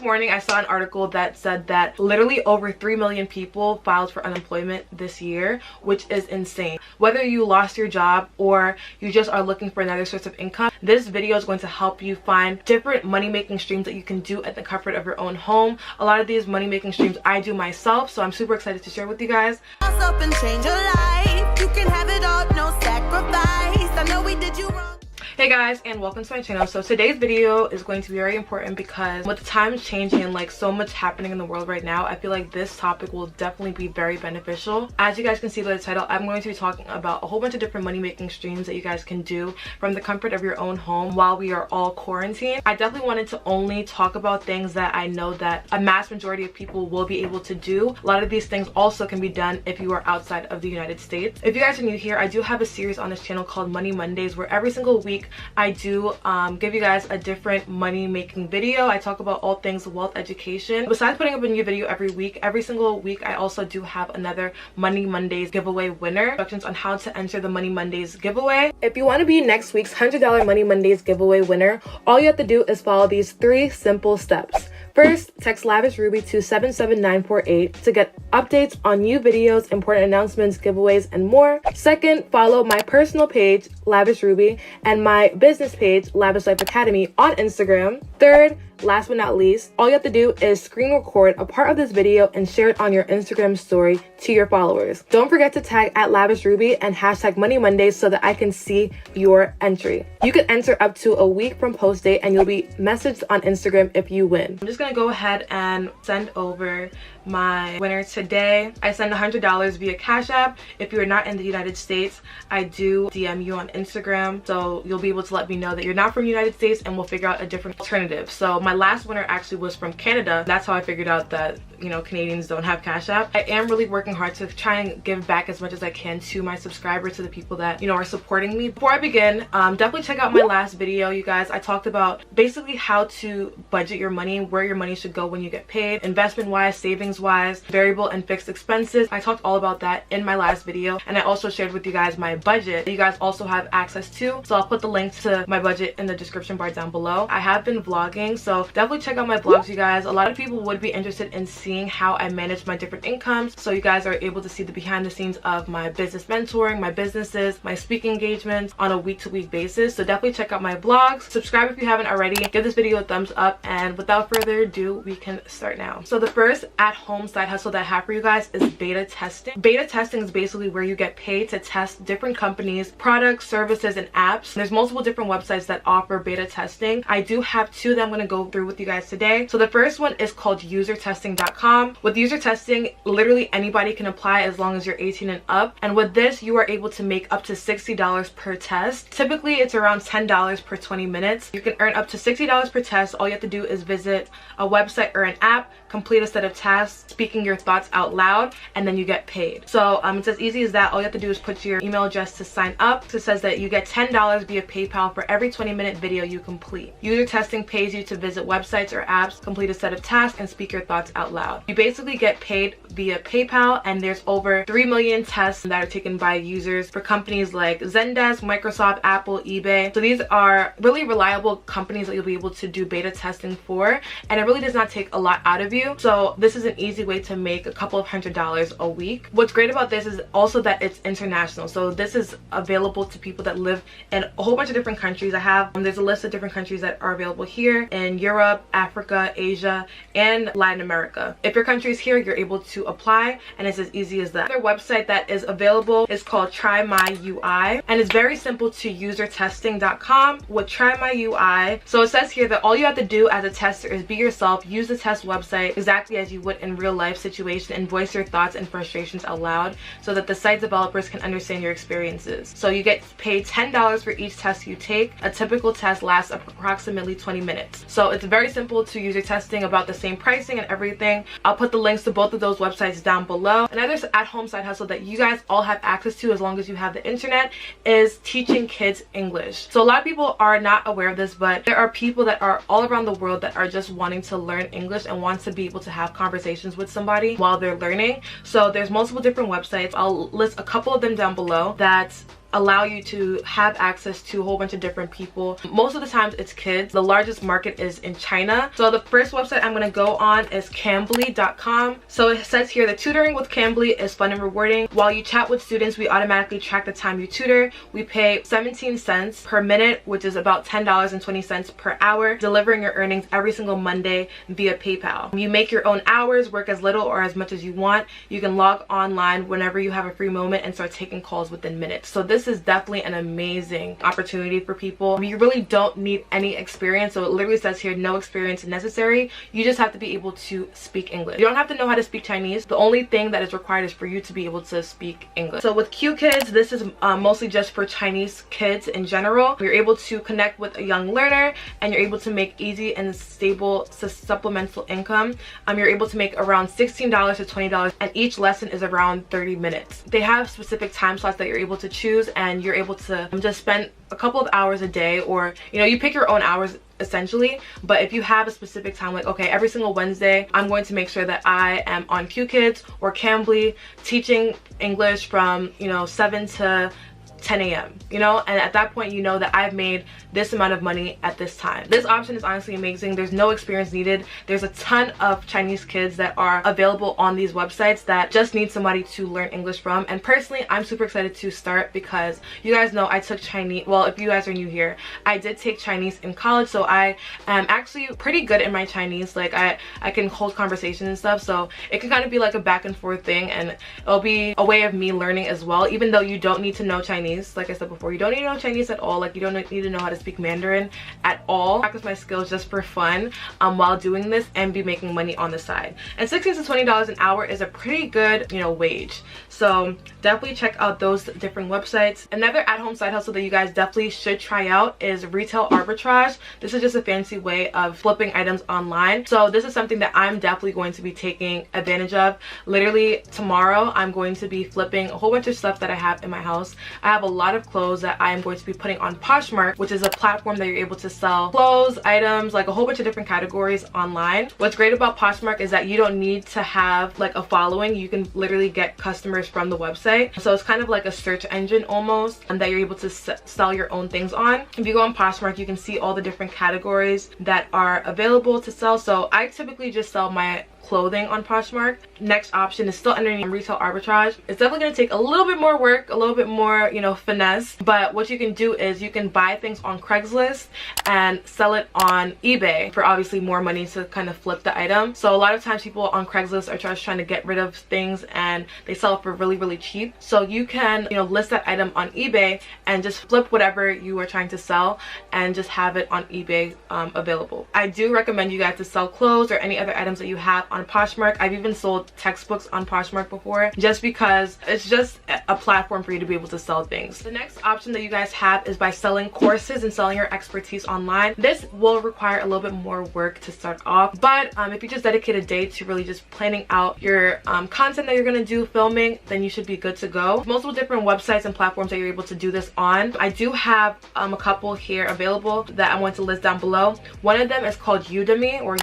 morning I saw an article that said that literally over 3 million people filed for unemployment this year, which is insane. Whether you lost your job or you just are looking for another source of income, this video is going to help you find different money-making streams that you can do at the comfort of your own home. A lot of these money-making streams I do myself, so I'm super excited to share with you guys. Up and change your life. You can have it all, no sacrifice. I know we did you wrong. Hey guys, and welcome to my channel. So today's video is going to be very important because with the times changing and like so much happening in the world right now, I feel like this topic will definitely be very beneficial. As you guys can see by the title, I'm going to be talking about a whole bunch of different money-making streams that you guys can do from the comfort of your own home while we are all quarantined. I definitely wanted to only talk about things that I know that a mass majority of people will be able to do. A lot of these things also can be done if you are outside of the United States. If you guys are new here, I do have a series on this channel called Money Mondays, where every single week I do give you guys a different money making video. I talk about all things wealth education. Besides putting up a new video every single week I also do have another Money Mondays giveaway winner. Instructions on how to enter the Money Mondays giveaway. If you want to be next week's $100 Money Mondays giveaway winner, all you have to do is follow these 3 simple steps. First, text LavishRuby to 77948 to get updates on new videos, important announcements, giveaways, and more. Second, follow my personal page, Lavish Ruby, and my business page, Lavish Life Academy, on Instagram. Third, last but not least, all you have to do is screen record a part of this video and share it on your Instagram story to your followers. Don't forget to tag at LavishRuby and hashtag Money Mondays so that I can see your entry. You can enter up to a week from post date and you'll be messaged on Instagram if you win. I'm just gonna go ahead and send over my winner today. I send $100 via Cash App. If you're not in the United States, I do DM you on Instagram, so you'll be able to let me know that you're not from the United States and we'll figure out a different alternative. So my last winner actually was from Canada. That's how I figured out that, you know, Canadians don't have Cash App. I am really working hard to try and give back as much as I can to my subscribers, to the people that, you know, are supporting me. Before I begin, definitely check out my last video, you guys. I talked about basically how to budget your money, where your money should go when you get paid, investment wise, savings wise, variable and fixed expenses. I talked all about that in my last video, and I also shared with you guys my budget that you guys also have access to. So I'll put the link to my budget in the description bar down below. I have been vlogging, so definitely check out my vlogs, you guys. A lot of people would be interested in seeing how I manage my different incomes, so you guys are able to see the behind the scenes of my business mentoring, my businesses, my speaking engagements on a week-to-week basis. So definitely check out my vlogs. Subscribe if you haven't already. Give this video a thumbs up, and without further ado, we can start now. So the first at-home side hustle that I have for you guys is beta testing. Beta testing is basically where you get paid to test different companies, products, services, and apps. There's multiple different websites that offer beta testing. I do have 2 that I'm going to go through with you guys today. So the first one is called usertesting.com. With user testing, literally anybody can apply as long as you're 18 and up. And with this, you are able to make up to $60 per test. Typically, it's around $10 per 20 minutes. You can earn up to $60 per test. All you have to do is visit a website or an app, complete a set of tasks, speaking your thoughts out loud, and then you get paid. So it's as easy as that. All you have to do is put your email address to sign up. So it says that you get $10 via PayPal for every 20-minute video you complete. User testing pays you to visit websites or apps, complete a set of tasks, and speak your thoughts out loud. You basically get paid via PayPal, and there's over 3 million tests that are taken by users for companies like Zendesk, Microsoft, Apple, eBay. So these are really reliable companies that you'll be able to do beta testing for, and it really does not take a lot out of you. So this is an easy way to make a couple of $100s a week. What's great about this is also that it's international. So this is available to people that live in a whole bunch of different countries. There's a list of different countries that are available here in Europe, Africa, Asia, and Latin America. If your country is here, you're able to apply, and it's as easy as that. Their website that is available is called Try My UI, and it's very simple to usertesting.com with Try My UI. So it says here that all you have to do as a tester is be yourself, use the test website exactly as you would in real life situation, and voice your thoughts and frustrations out loud so that the site developers can understand your experiences. So you get paid $10 for each test you take. A typical test lasts approximately 20 minutes. So it's very simple to user testing, about the same pricing and everything. I'll put the links to both of those websites down below. Another at-home side hustle that you guys all have access to as long as you have the internet is teaching kids English. So a lot of people are not aware of this, but there are people that are all around the world that are just wanting to learn English and want to be able to have conversations with somebody while they're learning. So there's multiple different websites. I'll list a couple of them down below that allow you to have access to a whole bunch of different people. Most of the times it's kids. The largest market is in China. So the first website I'm going to go on is Cambly.com. So it says here, the tutoring with Cambly is fun and rewarding. While you chat with students, we automatically track the time you tutor. We pay 17 cents per minute, which is about $10.20 per hour, delivering your earnings every single Monday via PayPal. You make your own hours, work as little or as much as you want. You can log online whenever you have a free moment and start taking calls within minutes. So this is definitely an amazing opportunity for people. You really don't need any experience. So it literally says here, no experience necessary. You just have to be able to speak English. You don't have to know how to speak Chinese. The only thing that is required is for you to be able to speak English. So with Q Kids, this is mostly just for Chinese kids in general. You're able to connect with a young learner and you're able to make easy and stable supplemental income. You're able to make around $16 to $20 and each lesson is around 30 minutes. They have specific time slots that you're able to choose and you're able to just spend a couple of hours a day, or you pick your own hours essentially. But if you have a specific time, like okay, every single Wednesday I'm going to make sure that I am on Q Kids or Cambly teaching English from 7 to 10 a.m. and at that point you know that I've made this amount of money at this time. This option is honestly amazing. There's no experience needed. There's a ton of Chinese kids that are available on these websites that just need somebody to learn English from, and personally I'm super excited to start because you guys know I took Chinese. Well, if you guys are new here, I did take Chinese in college, so I am actually pretty good in my Chinese. Like I can hold conversations and stuff, so it can kind of be like a back and forth thing, and it'll be a way of me learning as well, even though you don't need to know Chinese. Like I said before, you don't need to know Chinese at all. Like you don't need to know how to speak Mandarin at all. Practice my skills just for fun while doing this and be making money on the side. And $16 to $20 an hour is a pretty good wage. So definitely check out those different websites. Another at-home side hustle that you guys definitely should try out is retail arbitrage. This is just a fancy way of flipping items online. So this is something that I'm definitely going to be taking advantage of. Literally tomorrow I'm going to be flipping a whole bunch of stuff that I have in my house. I have a lot of clothes that I am going to be putting on Poshmark, which is a platform that you're able to sell clothes, items, like a whole bunch of different categories online. What's great about Poshmark is that you don't need to have like a following. You can literally get customers from the website. So it's kind of like a search engine almost, and that you're able to sell your own things on. If you go on Poshmark, you can see all the different categories that are available to sell. So I typically just sell my clothing on Poshmark. Next option is still underneath retail arbitrage. It's definitely going to take a little bit more work, a little bit more finesse, but what you can do is you can buy things on Craigslist and sell it on eBay for obviously more money to kind of flip the item. So a lot of times people on Craigslist are just trying to get rid of things and they sell it for really cheap. So you can list that item on eBay and just flip whatever you are trying to sell and just have it on eBay available. I do recommend you guys to sell clothes or any other items that you have on Poshmark. I've even sold textbooks on Poshmark before, just because it's just a platform for you to be able to sell things. The next option that you guys have is by selling courses and selling your expertise online. This will require a little bit more work to start off, but if you just dedicate a day to really just planning out your content that you're going to do, filming, then you should be good to go. Multiple different websites and platforms that you're able to do this on. I do have a couple here available that I'm going to list down below. One of them is called Udemy, or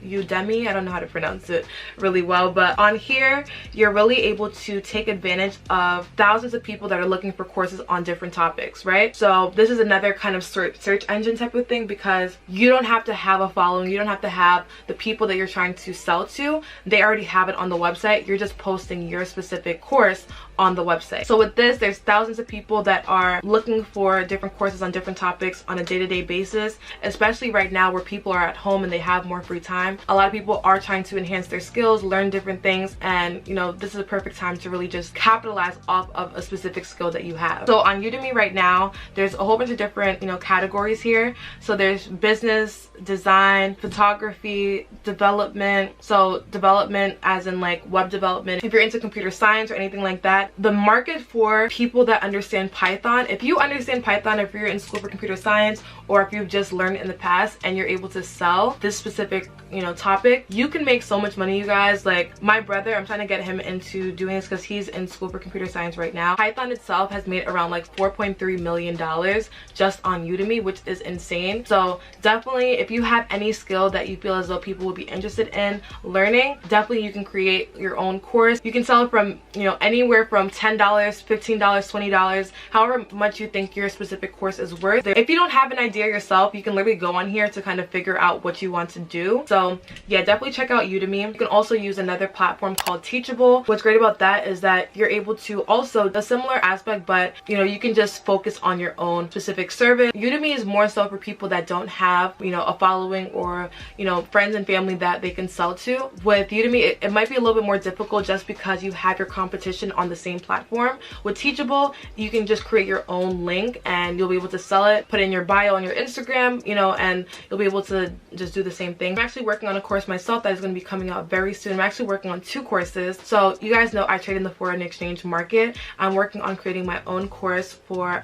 Udemy. I don't know how to pronounce it really well, but on here you're really able to take advantage of thousands of people that are looking for courses on different topics, right? So this is another kind of search engine type of thing, because you don't have to have a following. You don't have to have the people that you're trying to sell to. They already have it on the website. You're just posting your specific course on the website. So with this, there's thousands of people that are looking for different courses on different topics on a day-to-day basis, especially right now where people are at home and they have more free time. A lot of people are trying to enhance their skills, learn different things, and this is a perfect time to really just capitalize off of a specific skill that you have. So on Udemy right now, there's a whole bunch of different categories here. So there's business, design, photography, development. So development as in like web development. If you're into computer science or anything like that, the market for people that understand Python, if you understand Python, if you're in school for computer science, or if you've just learned it in the past and you're able to sell this specific topic, you can make so much money, you guys. Like my brother, I'm trying to get him into doing this because he's in school for computer science right now. Python itself has made around like $4.3 million just on Udemy, which is insane. So definitely, if you have any skill that you feel as though people would be interested in learning, definitely you can create your own course. You can sell it from anywhere from $10, $15, $20, however much you think your specific course is worth. If you don't have an idea yourself, you can literally go on here to kind of figure out what you want to do. So yeah, definitely check out Udemy. You can also use another platform called Teachable. What's great about that is that you're able to also a similar aspect, but you can just focus on your own specific service. Udemy is more so for people that don't have a following or friends and family that they can sell to. With Udemy, it might be a little bit more difficult just because you have your competition on the same platform. With Teachable, you can just create your own link and you'll be able to sell it, put in your bio on your Instagram, and you'll be able to just do the same thing. I'm actually working on a course myself that is going to be coming out very soon. I'm actually working on 2 courses. So you guys know I trade in the foreign exchange market. I'm working on creating my own course for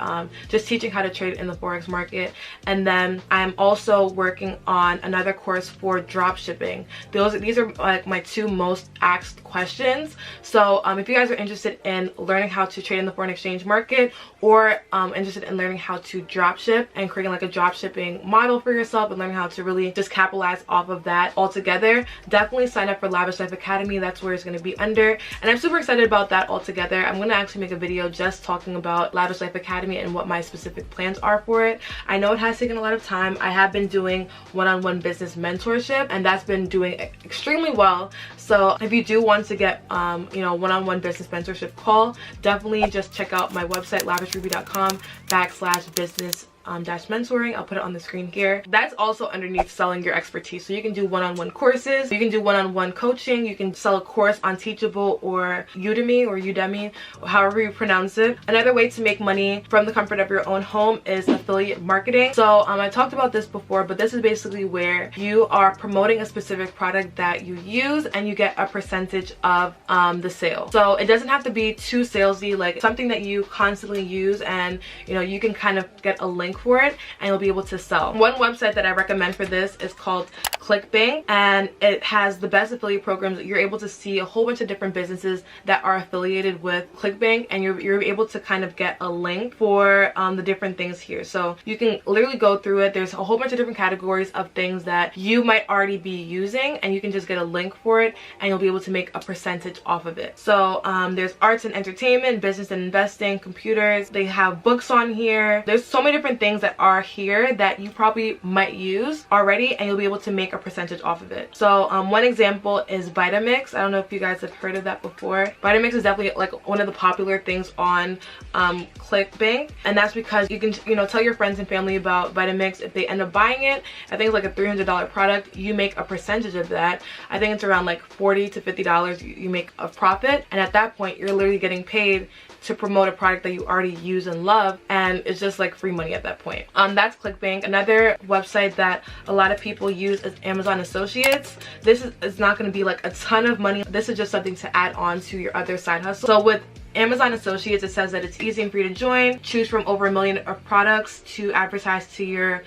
just teaching how to trade in the forex market, and then I'm also working on another course for drop shipping. These are like my 2 most asked questions. So if you guys are interested in learning how to trade in the foreign exchange market, or interested in learning how to drop ship and creating like a drop shipping model for yourself and learning how to really just capitalize off of that altogether, definitely sign up for Lavish Life Academy. That's where it's going to be under, and I'm super excited about that altogether. I'm going to actually make a video just talking about Lavish Life Academy and what my specific plans are for it. I know it has taken a lot of time. I have been doing one-on-one business mentorship, and that's been doing extremely well. So if you do want to get one-on-one business mentorship call, definitely just check out my website, lavishruby.com/business mentoring. I'll put it on the screen here. That's also underneath selling your expertise. So you can do one-on-one courses, you can do one-on-one coaching, you can sell a course on Teachable or Udemy, however you pronounce it. Another way to make money from the comfort of your own home is affiliate marketing. So I talked about this before, but this is basically where you are promoting a specific product that you use and you get a percentage of the sale. So it doesn't have to be too salesy, like something that you constantly use, and you can kind of get a link for it and you'll be able to sell. One website that I recommend for this is called ClickBank, and it has the best affiliate programs. You're able to see a whole bunch of different businesses that are affiliated with ClickBank, and you're able to kind of get a link for the different things here. So you can literally go through it. There's a whole bunch of different categories of things that you might already be using, and you can just get a link for it and you'll be able to make a percentage off of it. So there's arts and entertainment, business and investing, computers. They have books on here. There's so many different things that are here that you probably might use already, and you'll be able to make a percentage off of it. So one example is Vitamix. I don't know if you guys have heard of that before. Vitamix is definitely like one of the popular things on ClickBank, and that's because you can tell your friends and family about Vitamix. If they end up buying it, I think it's like a $300 product, you make a percentage of that. I think it's around like $40 to $50 you make a profit, and at that point you're literally getting paid to promote a product that you already use and love, and it's just like free money at that point. That's ClickBank. Another website that a lot of people use is Amazon Associates. This is not going to be like a ton of money. This is just something to add on to your other side hustle. So with Amazon Associates, it says that it's easy for you to join, choose from over 1 million of products to advertise to your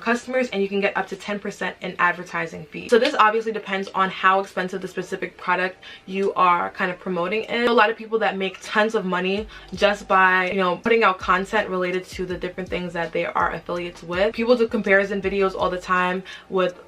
customers, and you can get up to 10% in advertising fees. So this obviously depends on how expensive the specific product you are kind of promoting is. A lot of people that make tons of money just by putting out content related to the different things that they are affiliates with. People do comparison videos all the time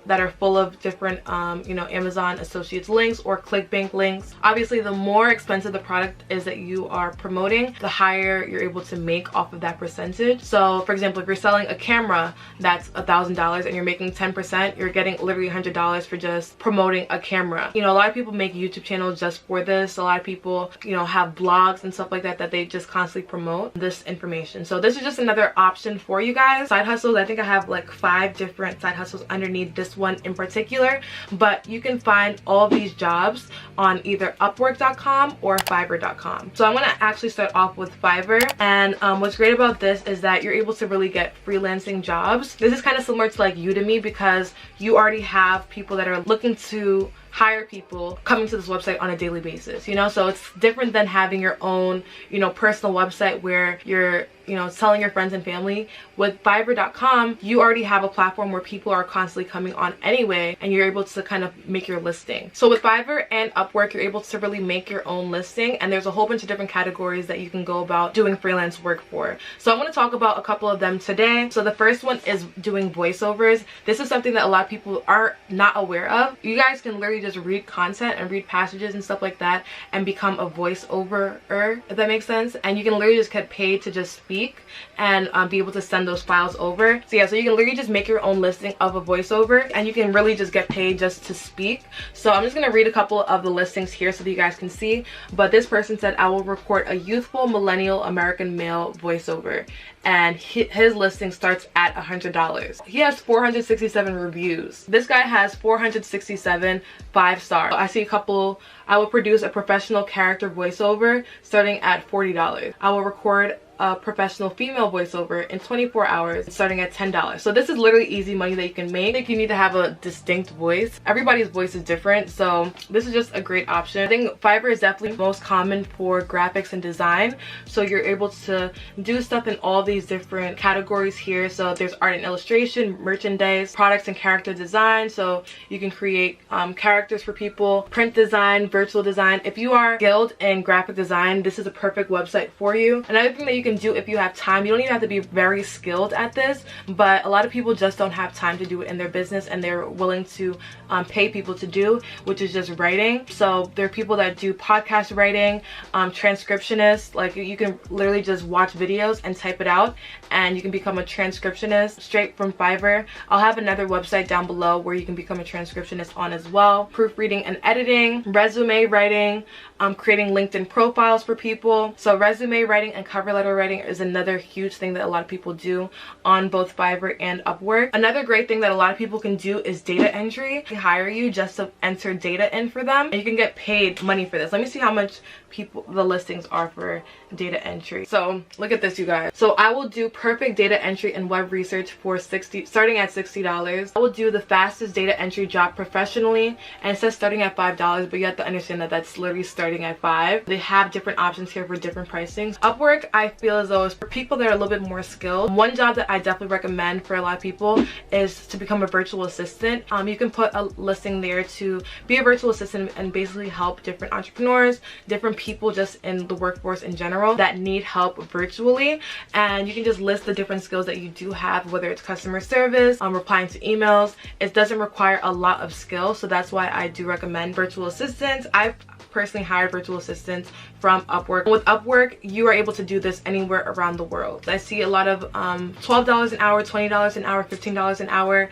that are full of different Amazon Associates links or ClickBank links. Obviously, the more expensive the product is that you are promoting, the higher you're able to make off of that percentage. So for example, if you're selling a camera that's $1,000 and you're making 10%, you're getting literally $100 for just promoting a camera. A lot of people make YouTube channels just for this. A lot of people have blogs and stuff like that they just constantly promote this information. So this is just another option for you guys. Side hustles, I think I have like 5 different side hustles underneath this one in particular, but you can find all these jobs on either Upwork.com or Fiverr.com. So I'm going to actually start off with Fiverr, and what's great about this is that you're able to really get freelancing jobs. This is kind of similar to like Udemy because you already have people that are looking to hire people coming to this website on a daily basis, you know? So it's different than having your own, you know, personal website where you're, you know, telling your friends and family. With Fiverr.com, you already have a platform where people are constantly coming on anyway, and you're able to kind of make your listing. So with Fiverr and Upwork, you're able to really make your own listing, and there's a whole bunch of different categories that you can go about doing freelance work for. So I'm going to talk about a couple of them today. So the first one is doing voiceovers. This is something that a lot of people are not aware of. You guys can literally just read content and read passages and stuff like that and become a voiceover-er, if that makes sense. And you can literally just get paid to just speak and be able to send those files over. So yeah, so you can literally just make your own listing of a voiceover, and you can really just get paid just to speak. So I'm just going to read a couple of the listings here so that you guys can see. But this person said, I will record a youthful millennial American male voiceover, and his listing starts at $100. He has 467 reviews. This guy has 467 5-star. I see a couple. I will produce a professional character voiceover starting at $40. I will record a professional female voiceover in 24 hours starting at $10. So this is literally easy money that you can make. I think you need to have a distinct voice. Everybody's voice is different, so this is just a great option. I think Fiverr is definitely most common for graphics and design, so you're able to do stuff in all these different categories here. So there's art and illustration, merchandise, products and character design, so you can create characters for people, print design, virtual design. If you are skilled in graphic design, this is a perfect website for you. Another thing that you can do if you have time, you don't even have to be very skilled at this, but a lot of people just don't have time to do it in their business, and they're willing to pay people to do, which is just writing. So there are people that do podcast writing, transcriptionists. Like, you can literally just watch videos and type it out, and you can become a transcriptionist straight from Fiverr. I'll have another website down below where you can become a transcriptionist on as well. Proofreading and editing, resume writing, creating LinkedIn profiles for people. So resume writing and cover letter writing is another huge thing that a lot of people do on both Fiverr and Upwork. Another great thing that a lot of people can do is data entry. They hire you just to enter data in for them, and you can get paid money for this. Let me see how much the listings are for data entry. So look at this, you guys. So I will do perfect data entry and web research for starting at $60. I will do the fastest data entry job professionally, and it says starting at $5, but you have to understand that that's literally starting at $5. They have different options here for different pricings. Upwork, I feel as though, is for people that are a little bit more skilled. One job that I definitely recommend for a lot of people is to become a virtual assistant. You can put a listing there to be a virtual assistant and basically help different entrepreneurs, different people just in the workforce in general that need help virtually. And you can just list the different skills that you do have, whether it's customer service, replying to emails. It doesn't require a lot of skill, so that's why I do recommend virtual assistants. I've personally hired virtual assistants from Upwork. With Upwork, you are able to do this anywhere around the world. I see a lot of $12 an hour, $20 an hour, $15 an hour.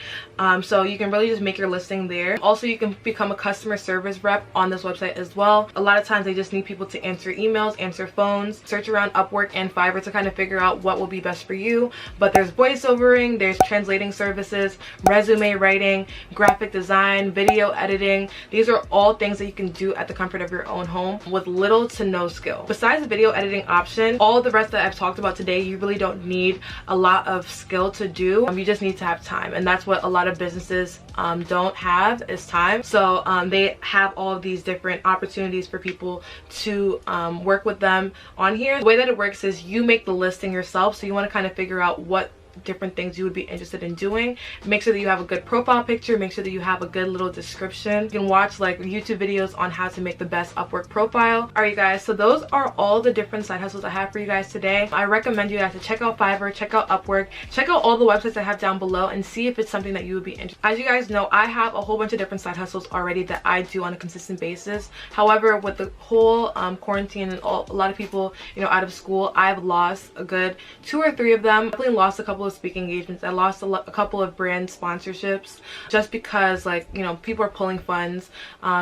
So you can really just make your listing there. Also, you can become a customer service rep on this website as well. A lot of times they just need people to answer emails, answer phones. Search around Upwork and Fiverr to kind of figure out what will be best for you. But there's voiceovering, there's translating services, resume writing, graphic design, video editing. These are all things that you can do at the comfort of your own home with little to no skill. Besides the video editing option, all the rest that I've talked about today, you really don't need a lot of skill to do. You just need to have time, and that's what a lot of businesses don't have, is time. So they have all of these different opportunities for people to work with them on here. The way that it works is you make the listing yourself, so you want to kind of figure out what different things you would be interested in doing. Make sure that you have a good profile picture, make sure that you have a good little description. You can watch like YouTube videos on how to make the best Upwork profile. Alright, you guys, so those are all the different side hustles I have for you guys today. I recommend you guys to check out Fiverr, check out Upwork, check out all the websites I have down below, and see if it's something that you would be interested in. As you guys know, I have a whole bunch of different side hustles already that I do on a consistent basis. However, with the whole quarantine and a lot of people, you know, out of school, I've lost a good 2 or 3 of them. I definitely lost a couple of speaking engagements. I lost a couple of brand sponsorships just because, like, you know, people are pulling funds.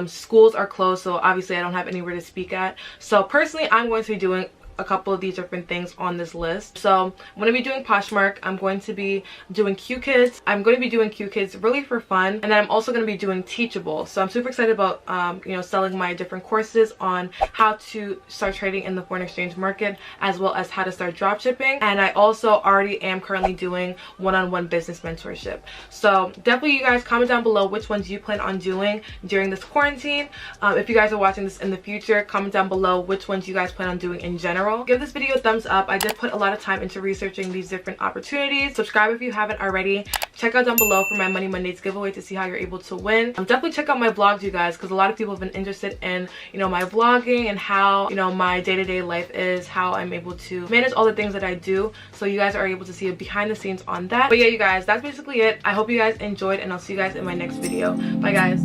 Schools are closed, so obviously I don't have anywhere to speak at. So personally, I'm going to be doing a couple of these different things on this list. So I'm going to be doing Poshmark, I'm going to be doing Q-Kids, I'm going to be doing Q-Kids really for fun, and then I'm also going to be doing Teachable. So I'm super excited about you know, selling my different courses on how to start trading in the foreign exchange market, as well as how to start drop shipping. And I also already am currently doing one-on-one business mentorship. So definitely, you guys comment down below which ones you plan on doing during this quarantine. If you guys are watching this in the future, comment down below which ones you guys plan on doing in general. Give this video a thumbs up. I did put a lot of time into researching these different opportunities. Subscribe if you haven't already. Check out down below for my Money Mondays giveaway to see how you're able to win. Definitely check out my vlogs, you guys, because a lot of people have been interested in, you know, my vlogging and how, you know, my day-to-day life is, how I'm able to manage all the things that I do. So you guys are able to see a behind the scenes on that. But yeah, you guys, that's basically it. I hope you guys enjoyed, and I'll see you guys in my next video. Bye, guys.